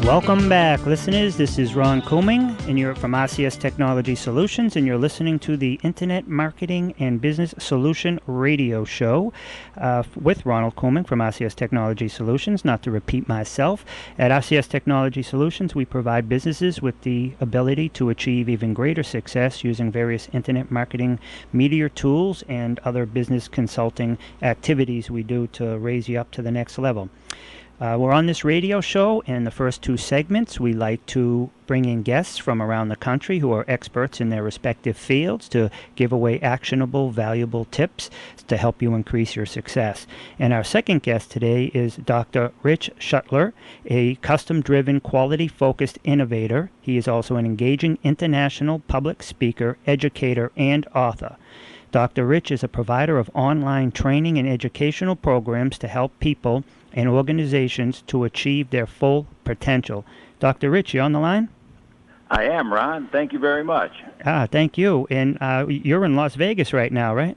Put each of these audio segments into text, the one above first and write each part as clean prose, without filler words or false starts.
Welcome back, listeners. This is Ron Couming, and you're from RCS Technology Solutions, and you're listening to the Internet Marketing and Business Solution Radio Show with Ronald Couming from RCS Technology Solutions. Not to repeat myself, at RCS Technology Solutions, we provide businesses with the ability to achieve even greater success using various internet marketing media tools and other business consulting activities we do to raise you up to the next level. We're on this radio show, and in the first two segments, we like to bring in guests from around the country who are experts in their respective fields to give away actionable, valuable tips to help you increase your success. And our second guest today is Dr. Rich Schuttler, a custom-driven, quality-focused innovator. He is also an engaging international public speaker, educator, and author. Dr. Rich is a provider of online training and educational programs to help people and organizations to achieve their full potential. Dr. Rich, you on the line? I am, Ron. Thank you very much. Thank you. And you're in Las Vegas right now, right?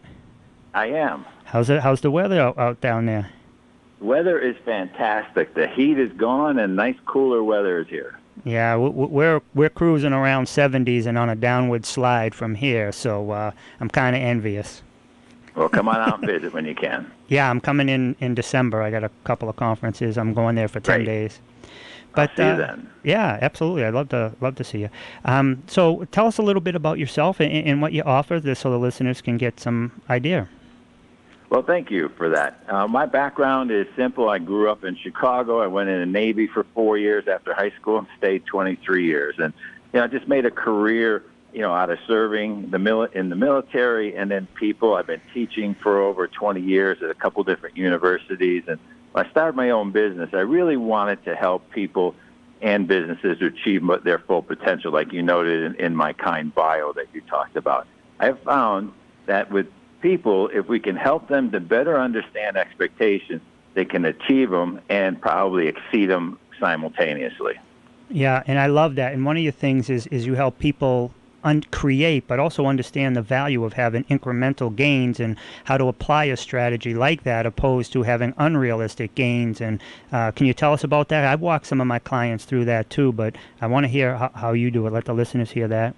I am. How's the weather out down there? The weather is fantastic. The heat is gone, and nice cooler weather is here. Yeah, we're cruising around 70s and on a downward slide from here, so I'm kind of envious. Well, come on out and visit when you can. Yeah, I'm coming in December. I got a couple of conferences. I'm going there for 10 days. But, I'll see you then. Yeah, absolutely. I'd love to see you. So tell us a little bit about yourself and what you offer, so the listeners can get some idea. Well, thank you for that. My background is simple. I grew up in Chicago. I went in the Navy for 4 years after high school and stayed 23 years. And I just made a career out of serving in the military and then people. I've been teaching for over 20 years at a couple different universities. And when I started my own business, I really wanted to help people and businesses to achieve their full potential, like you noted in my kind bio that you talked about. I have found that with people, if we can help them to better understand expectations, they can achieve them and probably exceed them simultaneously. Yeah, and I love that. And one of your things is you help people create, but also understand the value of having incremental gains and how to apply a strategy like that opposed to having unrealistic gains. And can you tell us about that? I've walked some of my clients through that too, but I want to hear how you do it. Let the listeners hear that.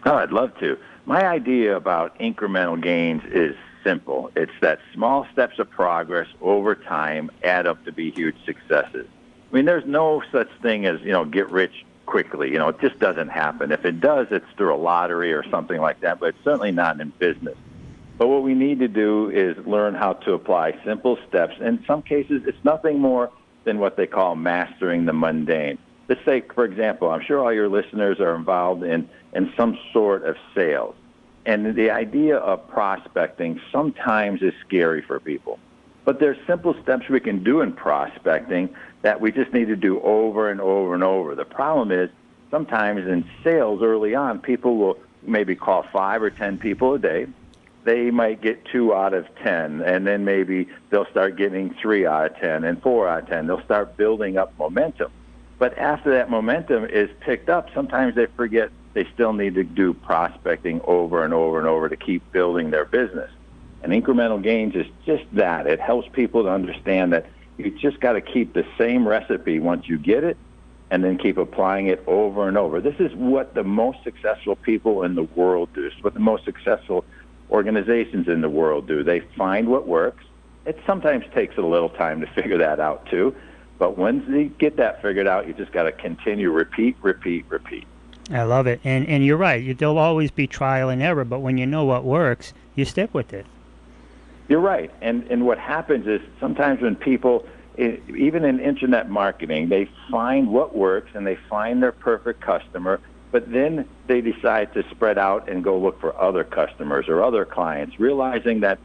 Oh, I'd love to. My idea about incremental gains is simple. It's that small steps of progress over time add up to be huge successes. I mean, there's no such thing as, get rich quickly. It just doesn't happen. If it does, it's through a lottery or something like that, but it's certainly not in business. But what we need to do is learn how to apply simple steps. In some cases, it's nothing more than what they call mastering the mundane. Let's say, for example, I'm sure all your listeners are involved in some sort of sales. And the idea of prospecting sometimes is scary for people. But there's simple steps we can do in prospecting that we just need to do over and over and over. The problem is sometimes in sales early on, people will maybe call 5 or 10 people a day. They might get 2 out of 10, and then maybe they'll start getting 3 out of 10 and 4 out of 10. They'll start building up momentum. But after that momentum is picked up, sometimes they forget they still need to do prospecting over and over and over to keep building their business. And incremental gains is just that. It helps people to understand that you just got to keep the same recipe once you get it and then keep applying it over and over. This is what the most successful people in the world do. It's what the most successful organizations in the world do. They find what works. It sometimes takes a little time to figure that out too. But once you get that figured out, you just got to continue, repeat. I love it. And you're right. There'll always be trial and error, but when you know what works, you stick with it. You're right. And what happens is sometimes when people, even in internet marketing, they find what works and they find their perfect customer, but then they decide to spread out and go look for other customers or other clients, realizing that,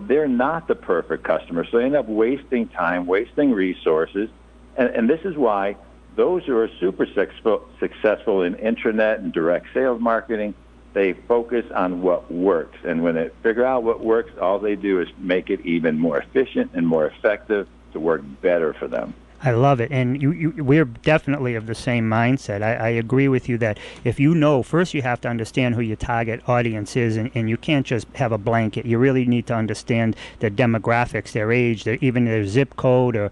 they're not the perfect customer. So they end up wasting time, wasting resources. And this is why those who are super successful in internet and direct sales marketing, they focus on what works. And when they figure out what works, all they do is make it even more efficient and more effective to work better for them. I love it, and we're definitely of the same mindset. I agree with you that if you know, first you have to understand who your target audience is, and you can't just have a blanket. You really need to understand their demographics, their age, even their zip code, or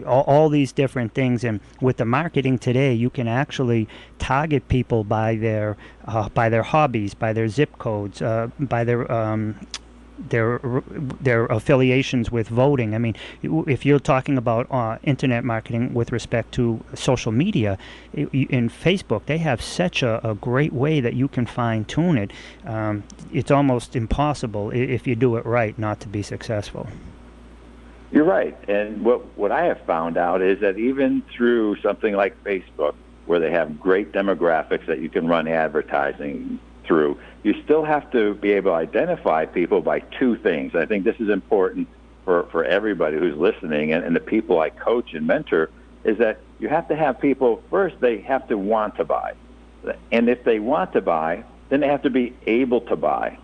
all these different things. And with the marketing today, you can actually target people by their hobbies, by their zip codes, by their affiliations with voting. I mean, if you're talking about internet marketing with respect to social media, in Facebook, they have such a great way that you can fine tune it. It's almost impossible if you do it right not to be successful. You're right. And what I have found out is that even through something like Facebook, where they have great demographics that you can run advertising through, you still have to be able to identify people by two things. I think this is important for everybody who's listening, and the people I coach and mentor, is that you have to have people, first, they have to want to buy. And if they want to buy, then they have to be able to buy.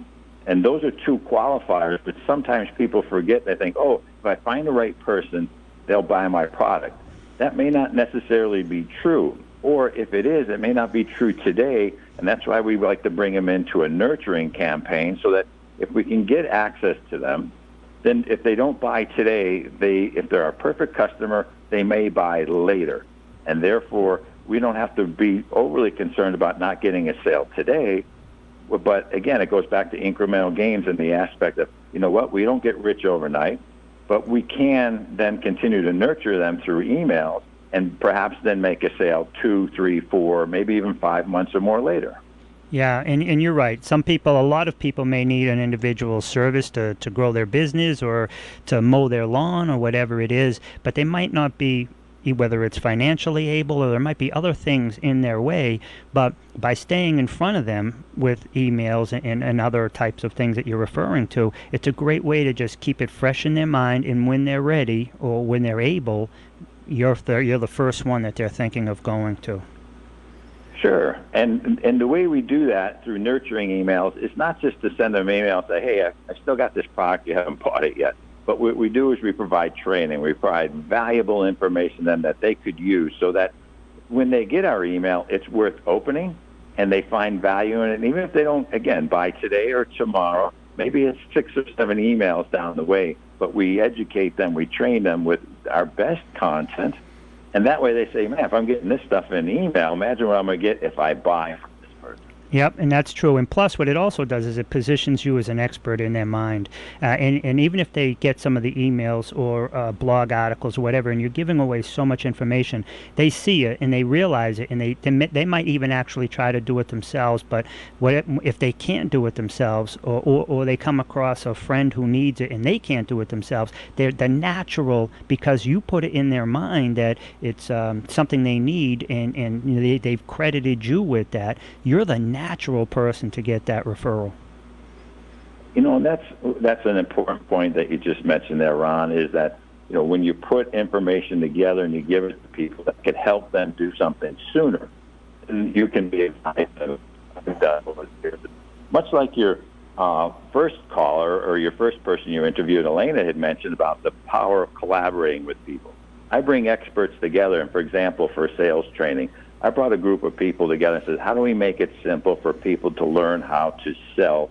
And those are two qualifiers, but sometimes people forget. They think, oh, if I find the right person, they'll buy my product. That may not necessarily be true. Or if it is, it may not be true today, and that's why we like to bring them into a nurturing campaign, so that if we can get access to them, then if they don't buy today, if they're a perfect customer, they may buy later. And therefore, we don't have to be overly concerned about not getting a sale today. But again, it goes back to incremental gains and the aspect of, you know what, we don't get rich overnight, but we can then continue to nurture them through emails, and perhaps then make a sale 2, 3, 4, maybe even 5 months or more later. Yeah, and you're right. A lot of people may need an individual service to grow their business or to mow their lawn or whatever it is, but they might not be, whether it's financially able or there might be other things in their way. But by staying in front of them with emails and other types of things that you're referring to, it's a great way to just keep it fresh in their mind, and when they're ready or when they're able, you're the first one that they're thinking of going to. Sure. And the way we do that through nurturing emails is not just to send them an email and say, hey, I still got this product, you haven't bought it yet. But what we do is we provide training. We provide valuable information then that they could use, so that when they get our email, it's worth opening and they find value in it. And even if they don't, again, buy today or tomorrow, maybe it's 6 or 7 emails down the way, but we educate them, we train them with our best content, and that way they say, man, if I'm getting this stuff in email, imagine what I'm going to get if I buy from this person. Yep, and that's true. And plus, what it also does is it positions you as an expert in their mind. And even if they get some of the emails or blog articles or whatever, and you're giving away so much information, they see it and they realize it, and they might even actually try to do it themselves. But if they can't do it themselves, or they come across a friend who needs it and they can't do it themselves, they're the natural, because you put it in their mind that it's something they need, and they've credited you with that. You're the natural person to get that referral. You know, and that's an important point that you just mentioned there, Ron, is that, you know, when you put information together and you give it to people that could help them do something sooner, then you can be excited. Much like your first caller or your first person you interviewed, Elena, had mentioned about the power of collaborating with people. I bring experts together, and for example, for sales training, I brought a group of people together and said, how do we make it simple for people to learn how to sell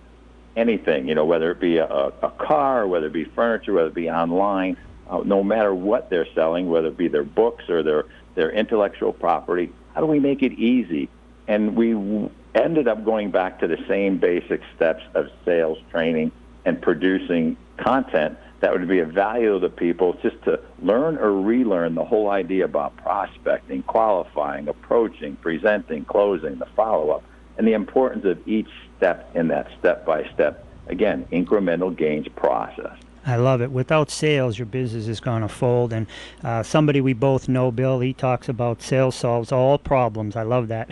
anything, you know, whether it be a car, whether it be furniture, whether it be online, no matter what they're selling, whether it be their books or their intellectual property, how do we make it easy? And we ended up going back to the same basic steps of sales training and producing content that would be of value to people, just to learn or relearn the whole idea about prospecting, qualifying, approaching, presenting, closing, the follow-up, and the importance of each step in that step-by-step, again, incremental gains process. I love it. Without sales, your business is going to fold. And somebody we both know, Bill, he talks about sales solves all problems. I love that.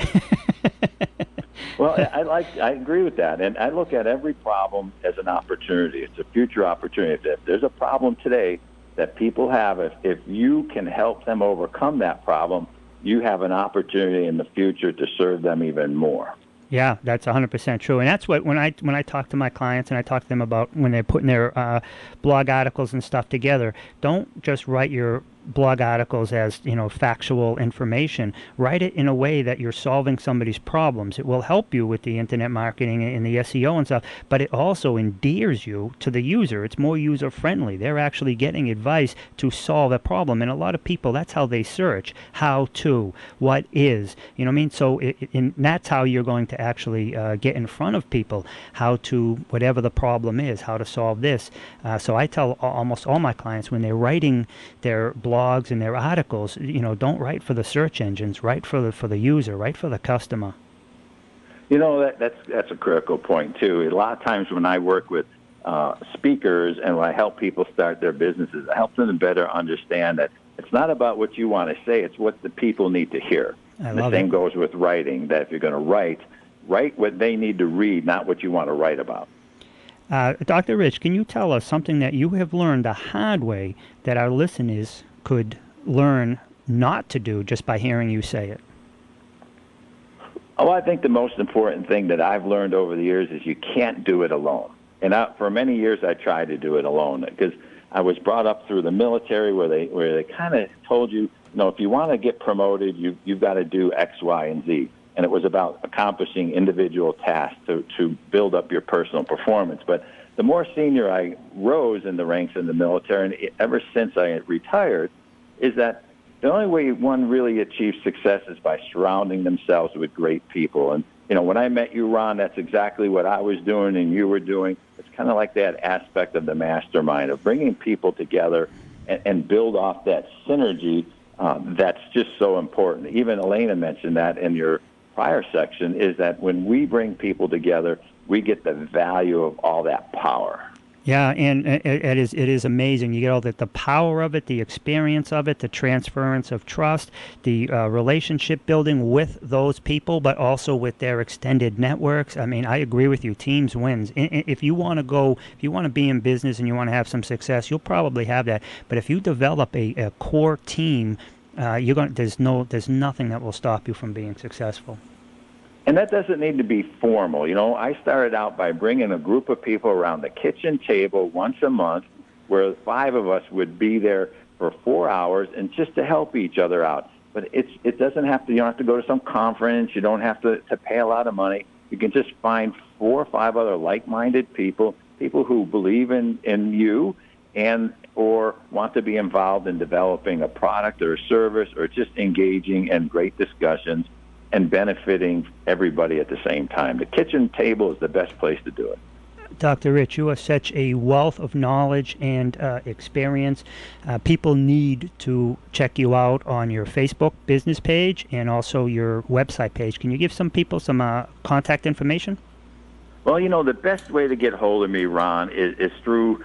Well, I agree with that, and I look at every problem as an opportunity. It's a future opportunity. If there's a problem today that people have, if you can help them overcome that problem, you have an opportunity in the future to serve them even more. Yeah, that's 100% true. And that's what, when I talk to my clients and I talk to them about when they're putting their blog articles and stuff together, don't just write your blog articles as, factual information. Write it in a way that you're solving somebody's problems. It will help you with the internet marketing and the SEO and stuff, but it also endears you to the user. It's more user-friendly. They're actually getting advice to solve a problem. And a lot of people, that's how they search. How to, what is, you know what I mean? So and that's how you're going to actually get in front of people, how to, whatever the problem is, how to solve this. So I tell almost all my clients when they're writing their blogs and their articles, don't write for the search engines, write for the user, write for the customer. That's a critical point too. A lot of times when I work with speakers and when I help people start their businesses, I help them better understand that it's not about what you want to say, it's what the people need to hear. The same goes with writing, that if you're going to write what they need to read, not what you want to write about. Dr. Rich, can you tell us something that you have learned the hard way that our listeners could learn not to do just by hearing you say it? Oh, I think the most important thing that I've learned over the years is you can't do it alone. And for many years I tried to do it alone because I was brought up through the military where they kind of told you, if you want to get promoted, you've got to do X, Y, and Z. And it was about accomplishing individual tasks to build up your personal performance. But the more senior I rose in the ranks in the military, and ever since I retired, is that the only way one really achieves success is by surrounding themselves with great people. And, when I met you, Ron, that's exactly what I was doing and you were doing. It's kind of like that aspect of the mastermind, of bringing people together and build off that synergy. That's just so important. Even Elena mentioned that in your prior section, is that when we bring people together, we get the value of all that power. Yeah, and it is amazing. You get all the power of it, the experience of it, the transference of trust, the relationship building with those people, but also with their extended networks. I mean, I agree with you. Teams wins. If you want to be in business and you want to have some success, you'll probably have that. But if you develop a core team, there's nothing that will stop you from being successful. And that doesn't need to be formal. I started out by bringing a group of people around the kitchen table once a month where 5 of us would be there for 4 hours and just to help each other out. But it doesn't have to, you don't have to go to some conference. You don't have to pay a lot of money. You can just find 4 or 5 other like-minded people who believe in you and or want to be involved in developing a product or a service or just engaging in great discussions and benefiting everybody at the same time. The kitchen table is the best place to do it. Dr. Rich, you are such a wealth of knowledge and experience. People need to check you out on your Facebook business page and also your website page. Can you give some people some contact information? Well, the best way to get hold of me, Ron, is through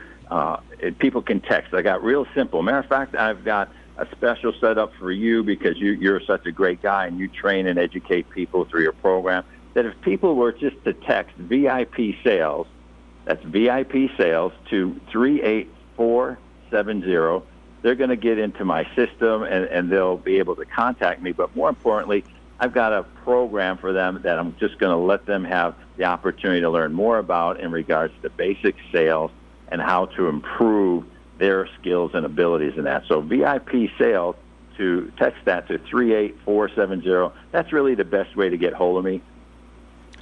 people can text. I got real simple. Matter of fact, I've got a special setup for you because you're such a great guy and you train and educate people through your program, that if people were just to text VIP sales, that's VIP sales, to 38470, they're going to get into my system and they'll be able to contact me. But more importantly, I've got a program for them that I'm just going to let them have the opportunity to learn more about in regards to basic sales and how to improve their skills and abilities in that. So VIP sales, to text that to 38470. That's really the best way to get hold of me.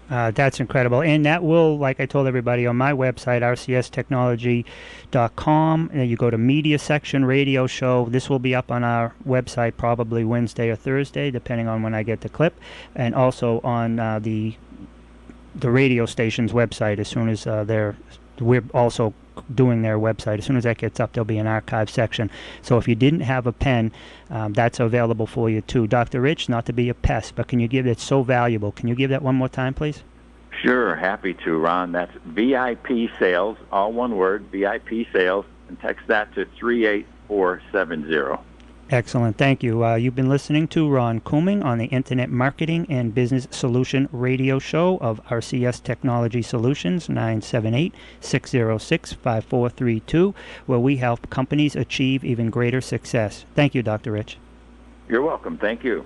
That's incredible. And that will, like I told everybody, on my website, rcstechnology.com, and you go to media section, radio show. This will be up on our website probably Wednesday or Thursday, depending on when I get the clip, and also on the radio station's website as soon as we're also doing their website. As soon as that gets up, there'll be an archive section. So if you didn't have a pen, that's available for you too. Dr. Rich, not to be a pest, but can you give it so valuable? Can you give that one more time, please? Sure, happy to, Ron. That's VIP sales, all one word, VIP sales, and text that to 38470. Excellent. Thank you. You've been listening to Ron Couming on the Internet Marketing and Business Solution Radio Show of RCS Technology Solutions, 978-606-5432, where we help companies achieve even greater success. Thank you, Dr. Rich. You're welcome. Thank you.